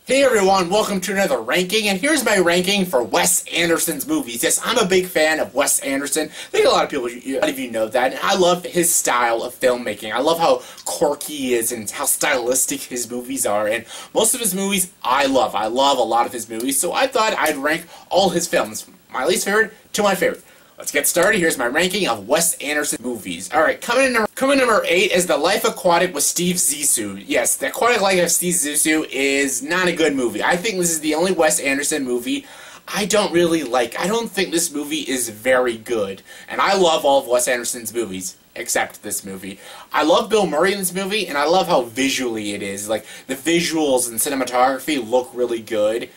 Hey everyone, welcome to another ranking, and here's my ranking for Wes Anderson's movies. Yes, I'm a big fan of Wes Anderson. I think a lot of you know that, and I love his style of filmmaking. I love how quirky he is and how stylistic his movies are, and most of his movies I love. I love a lot of his movies, so I thought I'd rank all his films, my least favorite to my favorite. Let's get started. Here's my ranking of Wes Anderson movies. Alright, coming in number 8 is The Life Aquatic with Steve Zissou. Yes, The Aquatic Life of Steve Zissou is not a good movie. I think this is the only Wes Anderson movie I don't really like. I don't think this movie is very good. And I love all of Wes Anderson's movies, except this movie. I love Bill Murray in this movie, and I love how visually it is. Like, the visuals and cinematography look really good.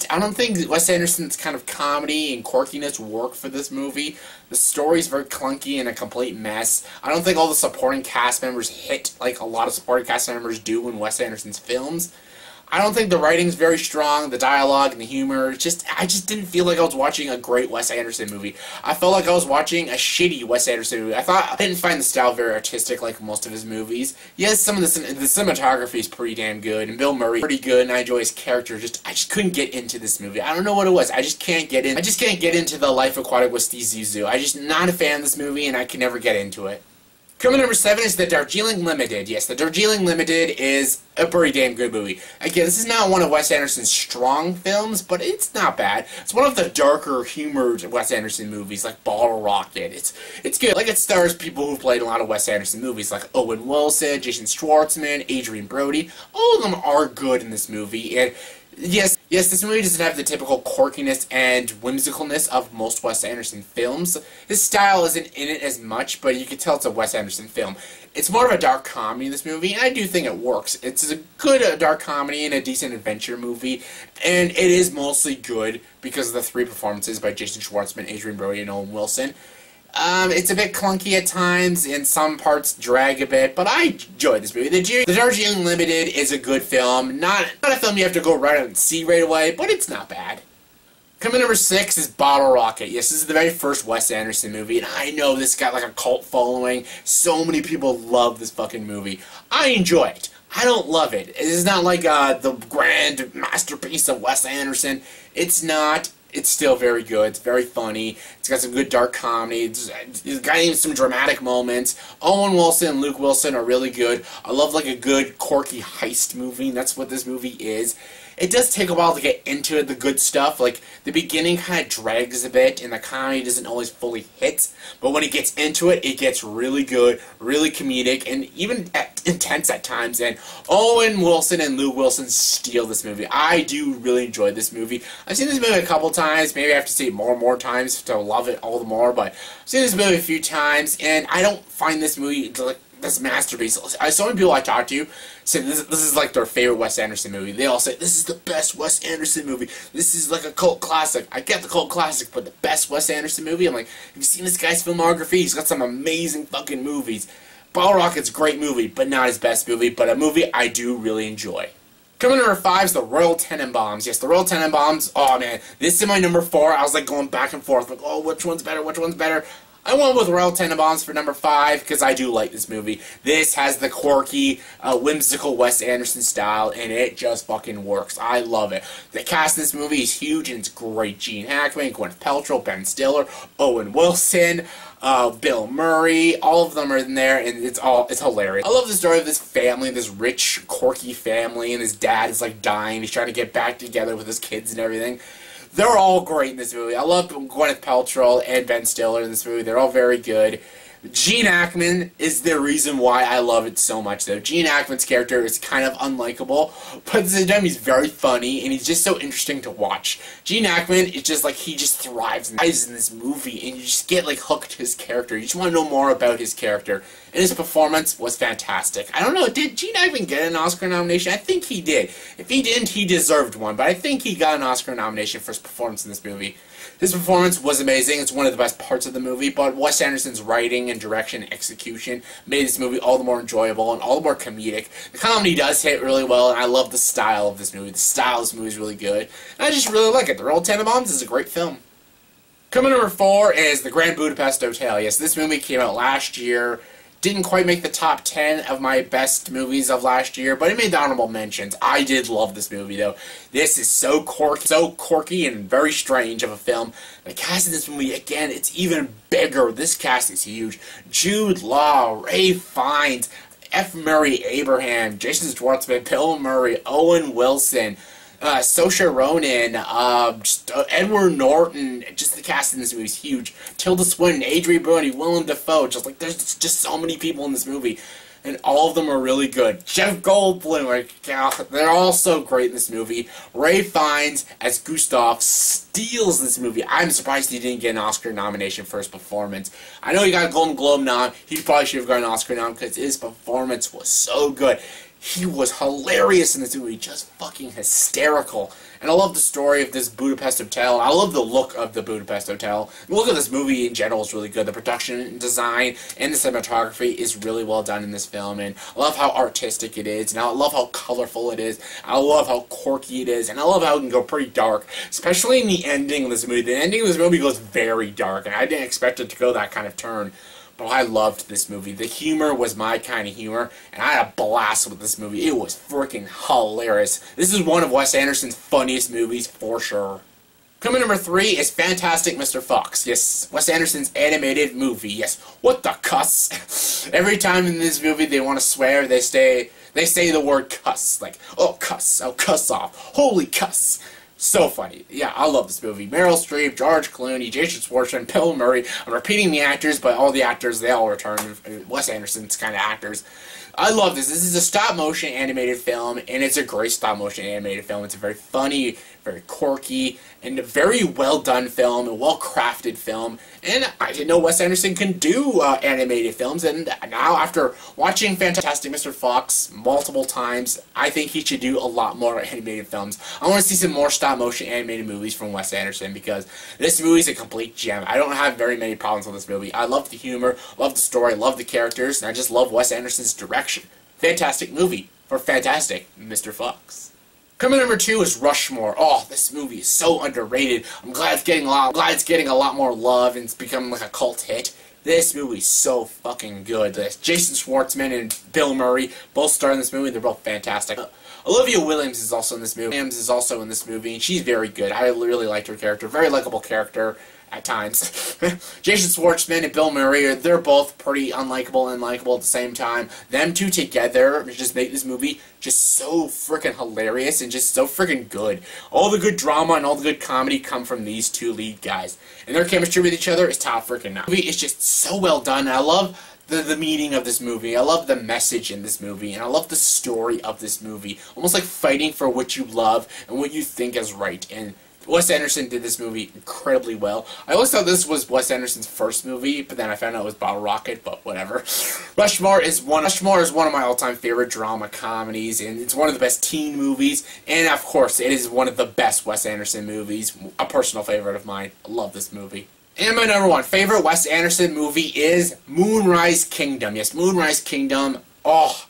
I don't think Wes Anderson's kind of comedy and quirkiness work for this movie. The story's very clunky and a complete mess. I don't think all the supporting cast members hit like a lot of supporting cast members do in Wes Anderson's films. I don't think the writing's very strong, the dialogue and the humor. I just didn't feel like I was watching a great Wes Anderson movie. I felt like I was watching a shitty Wes Anderson movie. I didn't find the style very artistic like most of his movies. Yes, some of the cinematography is pretty damn good, and Bill Murray pretty good, and I enjoy his character. I just couldn't get into this movie. I don't know what it was. I just can't get into The Life Aquatic with Steve Zissou. I'm just not a fan of this movie, and I can never get into it. Coming number 7 is The Darjeeling Limited. Yes, The Darjeeling Limited is a pretty damn good movie. Again, this is not one of Wes Anderson's strong films, but it's not bad. It's one of the darker, humored Wes Anderson movies, like Bottle Rocket. It's good. Like, it stars people who've played a lot of Wes Anderson movies, like Owen Wilson, Jason Schwartzman, Adrian Brody. All of them are good in this movie, and Yes, this movie doesn't have the typical quirkiness and whimsicalness of most Wes Anderson films. His style isn't in it as much, but you can tell it's a Wes Anderson film. It's more of a dark comedy in this movie, and I do think it works. It's a good dark comedy and a decent adventure movie, and it is mostly good because of the 3 performances by Jason Schwartzman, Adrian Brody, and Owen Wilson. It's a bit clunky at times, and some parts drag a bit, but I enjoyed this movie. The Darjeeling Limited is a good film. Not a film you have to go right out and see right away, but it's not bad. Coming number 6 is Bottle Rocket. Yes, this is the very first Wes Anderson movie, and I know this got like a cult following. So many people love this fucking movie. I enjoy it. I don't love it. It's not like the grand masterpiece of Wes Anderson. It's not. It's still very good. It's very funny. It's got some good dark comedy. It's got even some dramatic moments. Owen Wilson and Luke Wilson are really good. I love like a good quirky heist movie. That's what this movie is. It does take a while to get into the good stuff. Like, the beginning kind of drags a bit, and the comedy doesn't always fully hit. But when it gets into it, it gets really good, really comedic, and even intense at times. And Owen Wilson and Luke Wilson steal this movie. I do really enjoy this movie. I've seen this movie a couple times. Maybe I have to see it more and more times to love it all the more. But I've seen this movie a few times, and I don't find this movie like this masterpiece. So many people I talk to say this is like their favorite Wes Anderson movie. They all say, this is the best Wes Anderson movie. This is like a cult classic. I get the cult classic, but the best Wes Anderson movie? I'm like, have you seen this guy's filmography? He's got some amazing fucking movies. Bottle Rocket's a great movie, but not his best movie, but a movie I do really enjoy. Coming in number 5 is The Royal Tenenbaums. Yes, The Royal Tenenbaums. Oh man, this is my number 4. I was like going back and forth, like, oh, which one's better, which one's better? I went with Royal Tenenbaums for number 5 because I do like this movie. This has the quirky, whimsical Wes Anderson style, and it just fucking works. I love it. The cast in this movie is huge, and it's great. Gene Hackman, Gwyneth Paltrow, Ben Stiller, Owen Wilson, Bill Murray. All of them are in there, and it's hilarious. I love the story of this family, this rich, quirky family, and his dad is like dying. He's trying to get back together with his kids and everything. They're all great in this movie. I love Gwyneth Paltrow and Ben Stiller in this movie. They're all very good. Gene Hackman is the reason why I love it so much, though. Gene Hackman's character is kind of unlikable, but at the same time, he's very funny, and he's just so interesting to watch. Gene Hackman is just like, he just thrives in this movie, and you just get like hooked to his character. You just want to know more about his character, and his performance was fantastic. I don't know, did Gene Hackman get an Oscar nomination? I think he did. If he didn't, he deserved one, but I think he got an Oscar nomination for his performance in this movie. His performance was amazing. It's one of the best parts of the movie, but Wes Anderson's writing and direction and execution made this movie all the more enjoyable and all the more comedic. The comedy does hit really well, and I love the style of this movie. The style of this movie is really good, and I just really like it. The Royal Tenenbaums is a great film. Coming number 4 is The Grand Budapest Hotel. Yes, this movie came out last year. Didn't quite make the top 10 of my best movies of last year, but it made the honorable mentions. I did love this movie, though. This is so quirky and very strange of a film. The cast in this movie, again, it's even bigger. This cast is huge. Jude Law, Ray Fiennes, F. Murray Abraham, Jason Schwartzman, Bill Murray, Owen Wilson, Saoirse Ronan, Edward Norton. Just the cast in this movie is huge. Tilda Swinton, Adrian Brody, Willem Dafoe. There's just so many people in this movie, and all of them are really good. Jeff Goldblum, they're all so great in this movie. Ray Fiennes as Gustav steals this movie. I'm surprised he didn't get an Oscar nomination for his performance. I know he got a Golden Globe nom. He probably should have got an Oscar nom because his performance was so good. He was hilarious in this movie, just fucking hysterical. And I love the story of this Budapest hotel. I love the look of the Budapest hotel. The look of this movie in general is really good. The production design and the cinematography is really well done in this film. And I love how artistic it is. And I love how colorful it is. I love how quirky it is. And I love how it can go pretty dark, especially in the ending of this movie. The ending of this movie goes very dark, and I didn't expect it to go that kind of turn. But I loved this movie. The humor was my kind of humor, and I had a blast with this movie. It was freaking hilarious. This is one of Wes Anderson's funniest movies, for sure. Coming number 3 is Fantastic Mr. Fox. Yes, Wes Anderson's animated movie. Yes, what the cuss? Every time in this movie they want to swear, they say the word cuss. Like, oh, cuss off. Holy cuss. So funny. Yeah, I love this movie. Meryl Streep, George Clooney, Jason Schwartzman, Bill Murray. I'm repeating the actors, but all the actors, they all return. Wes Anderson's kind of actors. I love this. This is a stop-motion animated film, and it's a great stop-motion animated film. It's a very funny, very quirky, and a very well-done film, a well-crafted film. And I didn't know Wes Anderson can do animated films, and now after watching Fantastic Mr. Fox multiple times, I think he should do a lot more animated films. I want to see some more stop-motion animated movies from Wes Anderson, because this movie is a complete gem. I don't have very many problems with this movie. I love the humor, love the story, love the characters, and I just love Wes Anderson's direction. Fantastic movie for Fantastic Mr. Fox. Coming number 2 is Rushmore. Oh, this movie is so underrated. I'm glad it's getting a lot more love, and it's becoming like a cult hit. This movie is so fucking good. Jason Schwartzman and Bill Murray both star in this movie. They're both fantastic. Olivia Williams is also in this movie. And she's very good. I really liked her character. Very likable character at times. Jason Schwartzman and Bill Murray, they're both pretty unlikable and likable at the same time. Them two together just make this movie just so freaking hilarious and just so freaking good. All the good drama and all the good comedy come from these two lead guys. And their chemistry with each other is top freaking notch. The movie is just so well done. I love the meaning of this movie. I love the message in this movie, and I love the story of this movie. Almost like fighting for what you love and what you think is right. And Wes Anderson did this movie incredibly well. I always thought this was Wes Anderson's first movie, but then I found out it was Bottle Rocket, but whatever. Rushmore is one of my all-time favorite drama comedies, and it's one of the best teen movies, and of course, it is one of the best Wes Anderson movies. A personal favorite of mine. I love this movie. And my number 1 favorite Wes Anderson movie is Moonrise Kingdom. Yes, Moonrise Kingdom. Oh,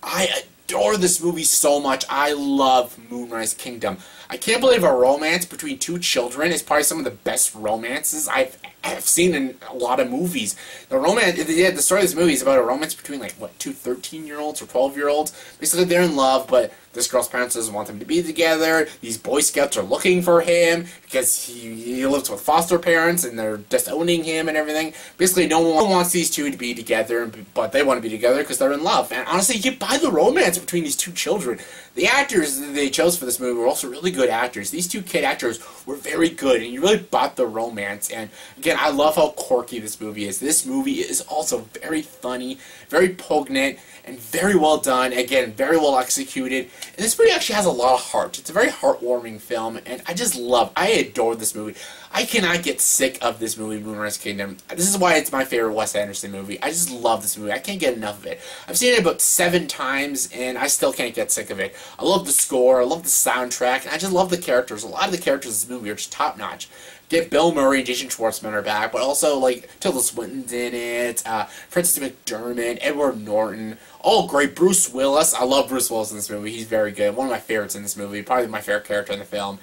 I adore this movie so much. I love Moonrise Kingdom. I can't believe a romance between two children is probably some of the best romances I've seen in a lot of movies. The story of this movie is about a romance between, like, what, two 13-year-olds or 12-year-olds? Basically, they're in love, but this girl's parents doesn't want them to be together. These Boy Scouts are looking for him because he lives with foster parents, and they're disowning him and everything. Basically, no one wants these two to be together, but they want to be together because they're in love. And honestly, you buy the romance between these two children. The actors that they chose for this movie were also really good actors. These two kid actors were very good, and you really bought the romance. And again, I love how quirky this movie is. This movie is also very funny, very poignant, and very well done. Again, very well executed. And this movie actually has a lot of heart. It's a very heartwarming film, and I adore this movie. I cannot get sick of this movie, Moonrise Kingdom. This is why it's my favorite Wes Anderson movie. I just love this movie. I can't get enough of it. I've seen it about 7 times, and I still can't get sick of it. I love the score, I love the soundtrack, and I just love the characters. A lot of the characters in this movie are just top-notch. Get Bill Murray and Jason Schwartzman are back, but also, like, Tilda Swinton's in it, Frances McDormand, Edward Norton, all great. Bruce Willis. I love Bruce Willis in this movie. He's very good. One of my favorites in this movie. Probably my favorite character in the film.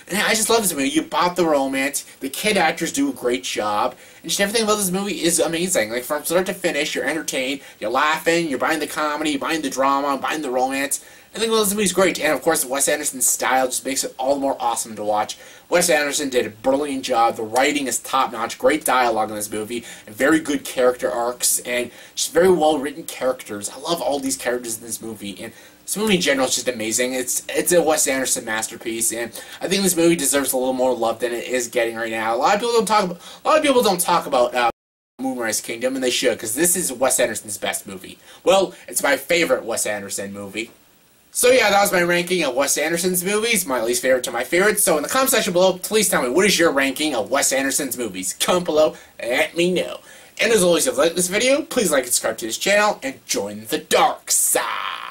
And I just love this movie. You bought the romance, the kid actors do a great job, and just everything about this movie is amazing. Like, from start to finish, you're entertained, you're laughing, you're buying the comedy, you're buying the drama, buying the romance. I think this movie's great, and of course, Wes Anderson's style just makes it all the more awesome to watch. Wes Anderson did a brilliant job. The writing is top-notch, great dialogue in this movie, and very good character arcs, and just very well-written characters. I love all these characters in this movie, and this movie in general is just amazing. It's a Wes Anderson masterpiece, and I think this movie deserves a little more love than it is getting right now. A lot of people don't talk about Moonrise Kingdom, and they should, because this is Wes Anderson's best movie. Well, it's my favorite Wes Anderson movie. So yeah, that was my ranking of Wes Anderson's movies, my least favorite to my favorites. So in the comment section below, please tell me, what is your ranking of Wes Anderson's movies? Comment below and let me know. And as always, if you like this video, please like and subscribe to this channel, and join the dark side.